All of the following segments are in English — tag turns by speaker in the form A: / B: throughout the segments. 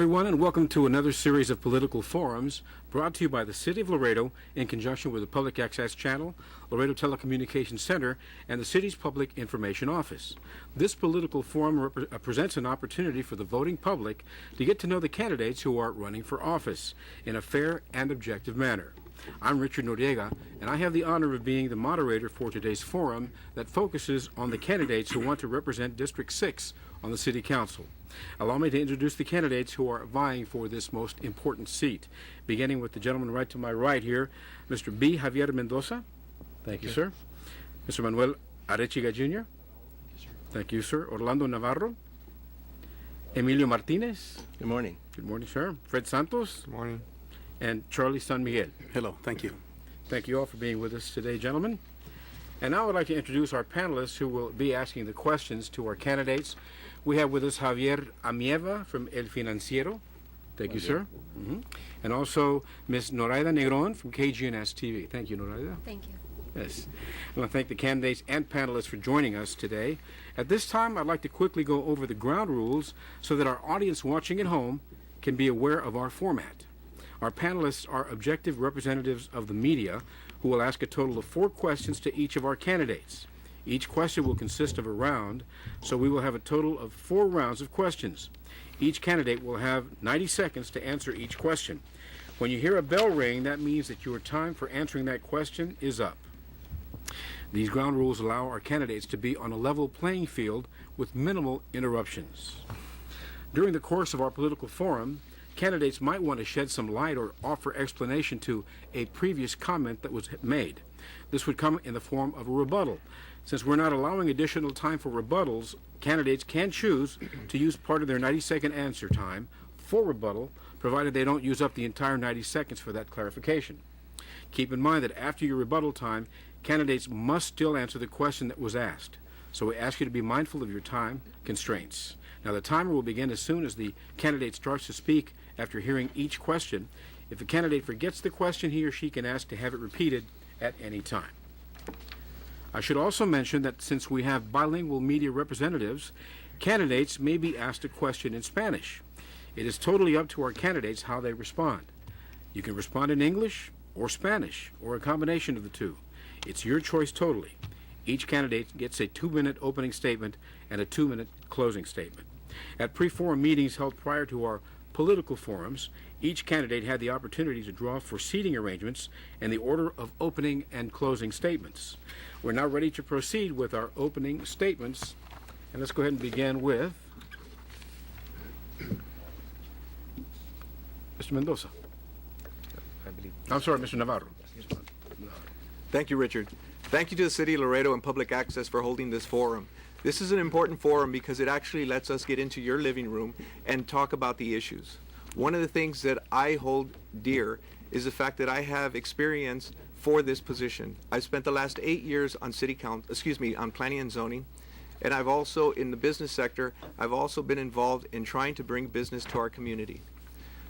A: everyone, and welcome to another series of political forums brought to you by the City of Laredo in conjunction with the Public Access Channel, Laredo Telecommunications Center, and the city's Public Information Office. This political forum presents an opportunity for the voting public to get to know the candidates who are running for office in a fair and objective manner. I'm Richard Noriega, and I have the honor of being the moderator for today's forum that focuses on the candidates who want to represent District 6 on the City Council. Allow me to introduce the candidates who are vying for this most important seat, beginning with the gentleman right to my right here, Mr. B. Javier Mendoza. Thank you, sir. Mr. Manuel Arechiga Jr. Thank you, sir. Orlando Navarro. Emilio Martinez.
B: Good morning.
A: Good morning, sir. Fred Santos.
C: Good morning.
A: And Charlie San Miguel.
D: Hello, thank you.
A: Thank you all for being with us today, gentlemen. And now I'd like to introduce our panelists who will be asking the questions to our candidates. We have with us Javier Amieva from El Financiero. Thank you, sir. And also Ms. Noraida Negron from KGNS TV. Thank you, Noraida.
E: Thank you.
A: Yes. I want to thank the candidates and panelists for joining us today. At this time, I'd like to quickly go over the ground rules so that our audience watching at home can be aware of our format. Our panelists are objective representatives of the media who will ask a total of 4 questions to each of our candidates. Each question will consist of a round, so we will have a total of 4 rounds of questions. Each candidate will have 90 seconds to answer each question. When you hear a bell ring, that means that your time for answering that question is up. These ground rules allow our candidates to be on a level playing field with minimal interruptions. During the course of our political forum, candidates might want to shed some light or offer explanation to a previous comment that was made. This would come in the form of a rebuttal. Since we're not allowing additional time for rebuttals, candidates can choose to use part of their 90-second answer time for rebuttal, provided they don't use up the entire 90 seconds for that clarification. Keep in mind that after your rebuttal time, candidates must still answer the question that was asked. So we ask you to be mindful of your time constraints. Now, the timer will begin as soon as the candidate starts to speak after hearing each question. If a candidate forgets the question, he or she can ask to have it repeated at any time. I should also mention that since we have bilingual media representatives, candidates may be asked a question in Spanish. It is totally up to our candidates how they respond. You can respond in English or Spanish or a combination of the two. It's your choice totally. Each candidate gets a 2-minute opening statement and a 2-minute closing statement. At pre-forum meetings held prior to our political forums, each candidate had the opportunity to draw for seating arrangements and the order of opening and closing statements. We're now ready to proceed with our opening statements, and let's go ahead and begin with Mr. Mendoza. I'm sorry, Mr. Navarro.
B: Thank you, Richard. Thank you to the City of Laredo and Public Access for holding this forum. This is an important forum because it actually lets us get into your living room and talk about the issues. One of the things that I hold dear is the fact that I have experience for this position. I've spent the last 8 years on on planning and zoning, and I've also, in the business sector, I've also been involved in trying to bring business to our community.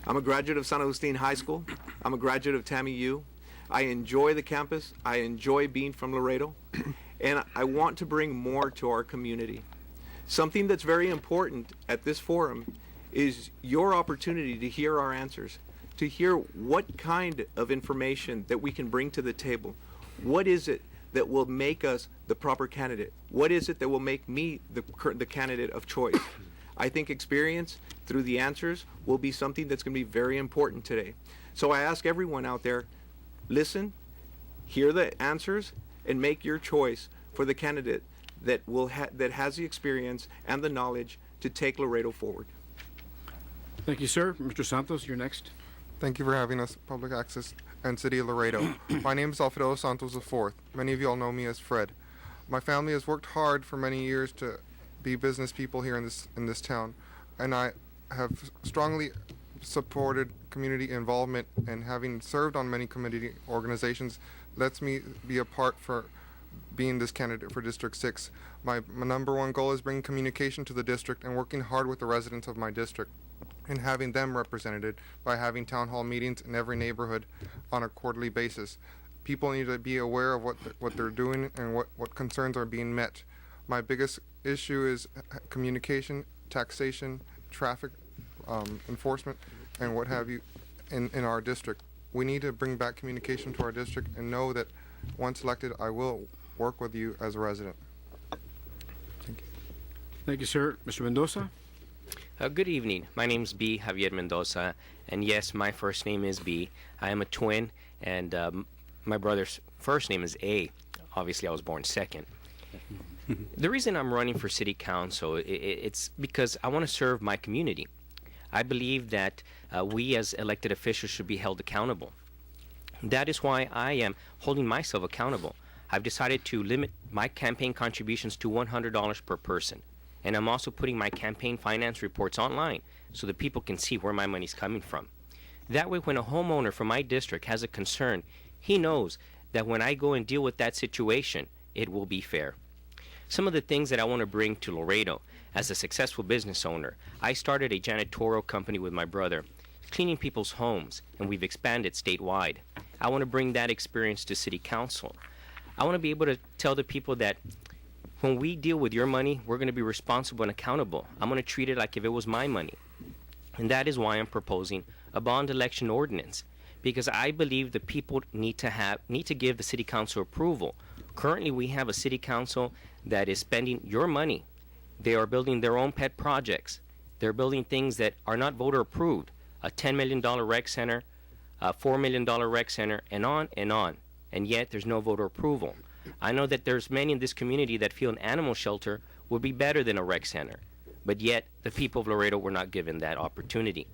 B: I'm a graduate of San Agustin High School. I'm a graduate of TAMI U. I enjoy the campus. I enjoy being from Laredo. And I want to bring more to our community. Something that's very important at this forum is your opportunity to hear our answers, to hear what kind of information that we can bring to the table. What is it that will make us the proper candidate? What is it that will make me the candidate of choice? I think experience through the answers will be something that's going to be very important today. So I ask everyone out there, listen, hear the answers, and make your choice for the candidate that that has the experience and the knowledge to take Laredo forward.
A: Thank you, sir. Mr. Santos, you're next.
C: Thank you for having us, Public Access and City of Laredo. My name is Alfredo Santos IV. Many of you all know me as Fred. My family has worked hard for many years to be business people here in this town, and I have strongly supported community involvement, and having served on many community organizations lets me be a part for being this candidate for District 6. My number one goal is bringing communication to the district and working hard with the residents of my district and having them represented by having town hall meetings in every neighborhood on a quarterly basis. People need to be aware of what they're doing and what concerns are being met. My biggest issue is communication, taxation, traffic enforcement and what have you in our district. We need to bring back communication to our district and know that once elected, I will work with you as a resident. Thank you.
A: Thank you, sir. Mr. Mendoza?
D: Good evening. My name is B. Javier Mendoza, and yes, my first name is B. I am a twin, and my brother's first name is A. Obviously, I was born second. The reason I'm running for city council, it's because I want to serve my community. I believe that we as elected officials should be held accountable. That is why I am holding myself accountable. I've decided to limit my campaign contributions to $100 per person. And I'm also putting my campaign finance reports online so that people can see where my money's coming from. That way, when a homeowner from my district has a concern, he knows that when I go and deal with that situation, it will be fair. Some of the things that I want to bring to Laredo, as a successful business owner, I started a janitorial company with my brother, cleaning people's homes, and we've expanded statewide. I want to bring that experience to city council. I want to be able to tell the people that when we deal with your money, we're going to be responsible and accountable. I'm going to treat it like if it was my money. And that is why I'm proposing a bond election ordinance, because I believe the people need to give the city council approval. Currently, we have a city council that is spending your money. They are building their own pet projects. They're building things that are not voter approved. A $10 million rec center, a $4 million rec center, and on and on. And yet there's no voter approval. I know that there's many in this community that feel an animal shelter would be better than a rec center. But yet the people of Laredo were not given that opportunity.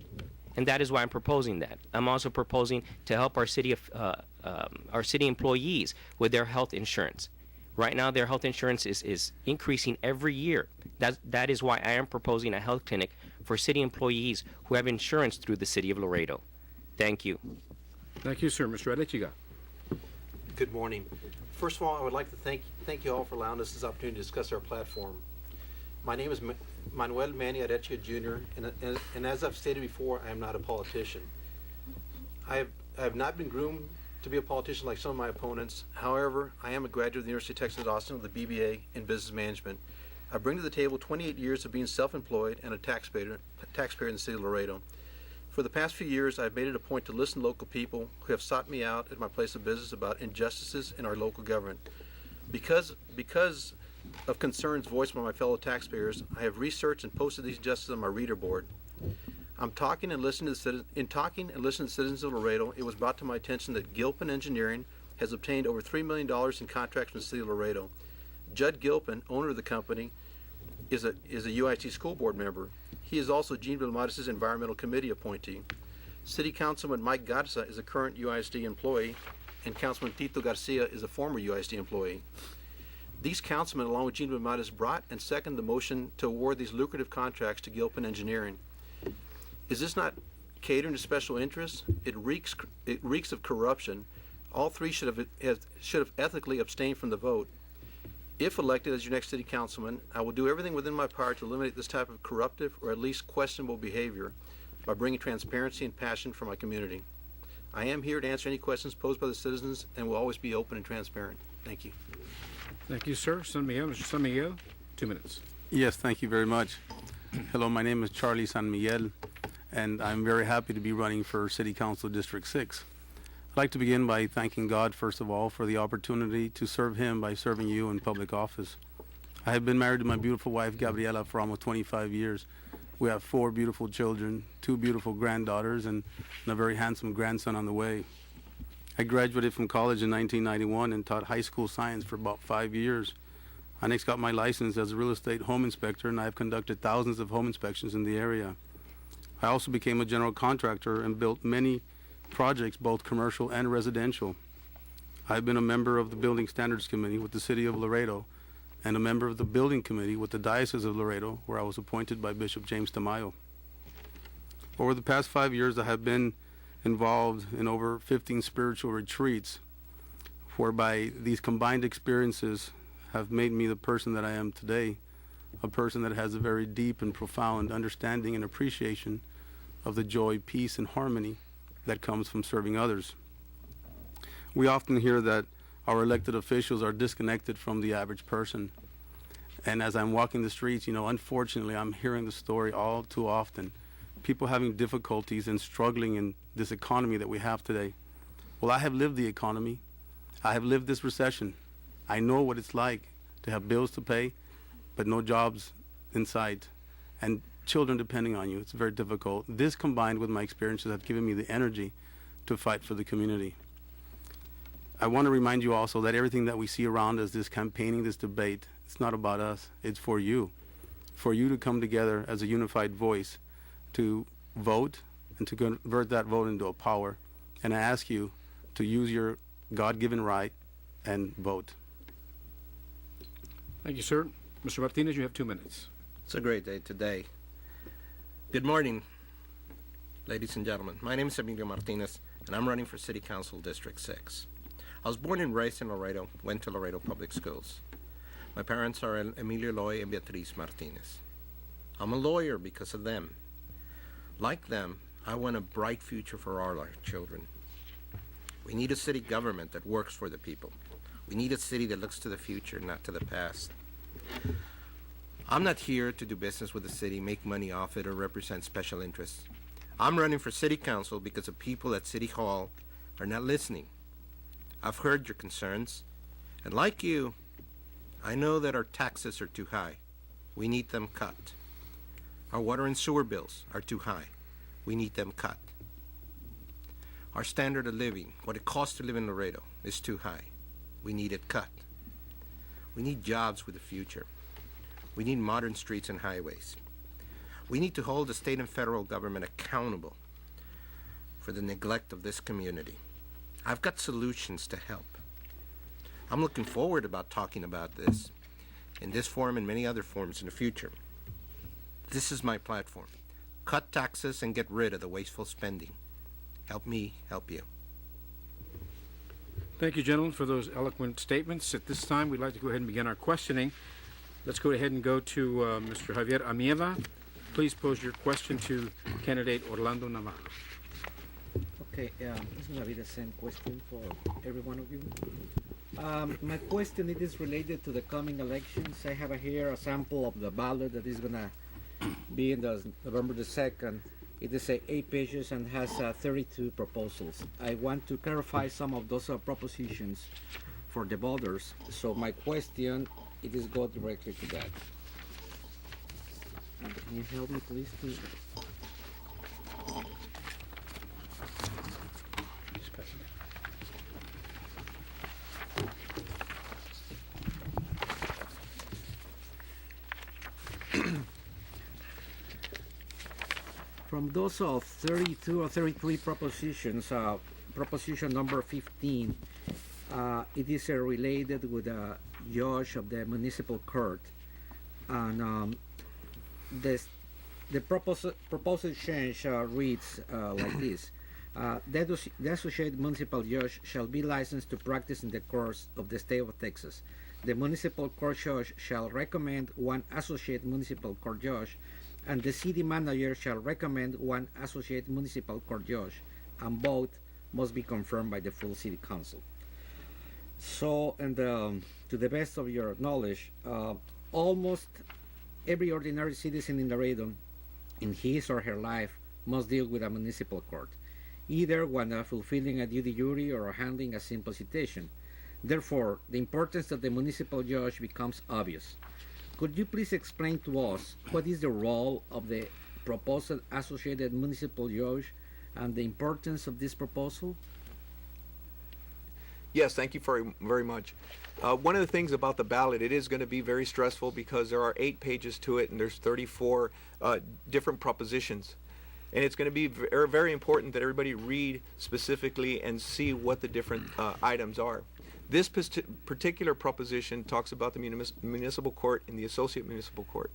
D: And that is why I'm proposing that. I'm also proposing to help our city employees with their health insurance. Right now, their health insurance is increasing every year. That is why I am proposing a health clinic for city employees who have insurance through the city of Laredo. Thank you.
A: Thank you, sir. Mr. Arechiga?
E: Good morning. First of all, I would like to thank you all for allowing us this opportunity to discuss our platform. My name is Manuel Manny Arechiga Jr., and as I've stated before, I am not a politician. I have not been groomed to be a politician like some of my opponents. However, I am a graduate of the University of Texas at Austin with a BBA in Business Management. I bring to the table 28 years of being self-employed and a taxpayer in the city of Laredo. For the past few years, I've made it a point to listen to local people who have sought me out at my place of business about injustices in our local government. Because of concerns voiced by my fellow taxpayers, I have researched and posted these injustices on my reader board. In talking and listening to citizens of Laredo, it was brought to my attention that Gilpin Engineering has obtained over $3 million in contracts from the city of Laredo. Judd Gilpin, owner of the company, is a UIC school board member. He is also Gene Vilmatis' environmental committee appointee. City Councilman Mike Garza is a current UISD employee, and Councilman Tito Garcia is a former UISD employee. These councilmen, along with Gene Vilmatis, brought and seconded the motion to award these lucrative contracts to Gilpin Engineering. Is this not catering to special interests? It reeks of corruption. All three should have ethically abstained from the vote. If elected as your next city councilman, I will do everything within my power to eliminate this type of corruptive or at least questionable behavior by bringing transparency and passion for my community. I am here to answer any questions posed by the citizens and will always be open and transparent. Thank you.
A: Thank you, sir. San Miguel. Mr. San Miguel, 2 minutes.
F: Yes, thank you very much. Hello, my name is Charlie San Miguel, and I'm very happy to be running for City Council District 6. I'd like to begin by thanking God, first of all, for the opportunity to serve Him by serving you in public office. I have been married to my beautiful wife, Gabriela, for almost 25 years. We have 4 beautiful children, 2 beautiful granddaughters, and a very handsome grandson on the way. I graduated from college in 1991 and taught high school science for about 5 years. I next got my license as a real estate home inspector, and I have conducted thousands of home inspections in the area. I also became a general contractor and built many projects, both commercial and residential. I've been a member of the Building Standards Committee with the City of Laredo and a member of the Building Committee with the Diocese of Laredo, where I was appointed by Bishop James Tamayo. Over the past 5 years, I have been involved in over 15 spiritual retreats, whereby these combined experiences have made me the person that I am today, a person that has a very deep and profound understanding and appreciation of the joy, peace, and harmony that comes from serving others. We often hear that our elected officials are disconnected from the average person. And as I'm walking the streets, unfortunately, I'm hearing the story all too often people having difficulties and struggling in this economy that we have today. Well, I have lived the economy. I have lived this recession. I know what it's like to have bills to pay, but no jobs in sight, and children depending on you. It's very difficult. This, combined with my experiences, have given me the energy to fight for the community. I want to remind you also that everything that we see around us, this campaigning, this debate, it's not about us. It's for you to come together as a unified voice to vote and to convert that vote into a power. And I ask you to use your God-given right and vote.
A: Thank you, sir. Mr. Martinez, you have 2 minutes.
G: It's a great day today. Good morning, ladies and gentlemen. My name is Sergio Martinez, and I'm running for City Council District 6. I was born and raised in Laredo, went to Laredo Public Schools. My parents are Emilio Loy and Beatriz Martinez. I'm a lawyer because of them. Like them, I want a bright future for all our children. We need a city government that works for the people. We need a city that looks to the future, not to the past. I'm not here to do business with the city, make money off it, or represent special interests. I'm running for City Council because the people at City Hall are not listening. I've heard your concerns, and like you, I know that our taxes are too high. We need them cut. Our water and sewer bills are too high. We need them cut. Our standard of living, what it costs to live in Laredo, is too high. We need it cut. We need jobs with a future. We need modern streets and highways. We need to hold the state and federal government accountable for the neglect of this community. I've got solutions to help. I'm looking forward about talking about this in this forum and many other forums in the future. This is my platform. Cut taxes and get rid of the wasteful spending. Help me help you.
A: Thank you, gentlemen, for those eloquent statements. At this time, we'd like to go ahead and begin our questioning. Let's go ahead and go to Mr. Javier Amieva. Please pose your question to candidate Orlando Navarro.
H: Okay, it's gonna be the same question for every one of you. My question it is related to the coming elections. I have here a sample of the ballot that is gonna be in the November the 2nd. It is 8 pages and has 32 proposals. I want to clarify some of those propositions for the voters. So my question, it is go directly to that. Can you help me please to... From those of 32 or 33 propositions, proposition number 15, it is related with a judge of the municipal court, and the proposed change reads like this: the associate municipal judge shall be licensed to practice in the courts of the state of Texas. The municipal court judge shall recommend one associate municipal court judge, and the city manager shall recommend one associate municipal court judge, and both must be confirmed by the full city council. So, and to the best of your knowledge, almost every ordinary citizen in Laredo, in his or her life, must deal with a municipal court, either when fulfilling a duty jury or handling a simple citation. Therefore, the importance of the municipal judge becomes obvious. Could you please explain to us what is the role of the proposed associated municipal judge and the importance of this proposal?
B: Yes, thank you very much. One of the things about the ballot, it is going to be very stressful because there are 8 pages to it and there's 34 different propositions. And it's going to be very important that everybody read specifically and see what the different items are. This particular proposition talks about the municipal court and the associate municipal court.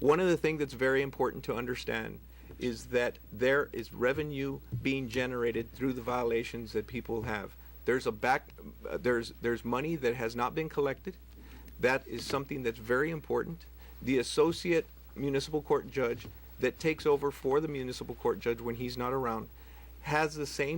B: One of the things that's very important to understand is that there is revenue being generated through the violations that people have. There's there's money that has not been collected. That is something that's very important. The associate municipal court judge that takes over for the municipal court judge when he's not around has the same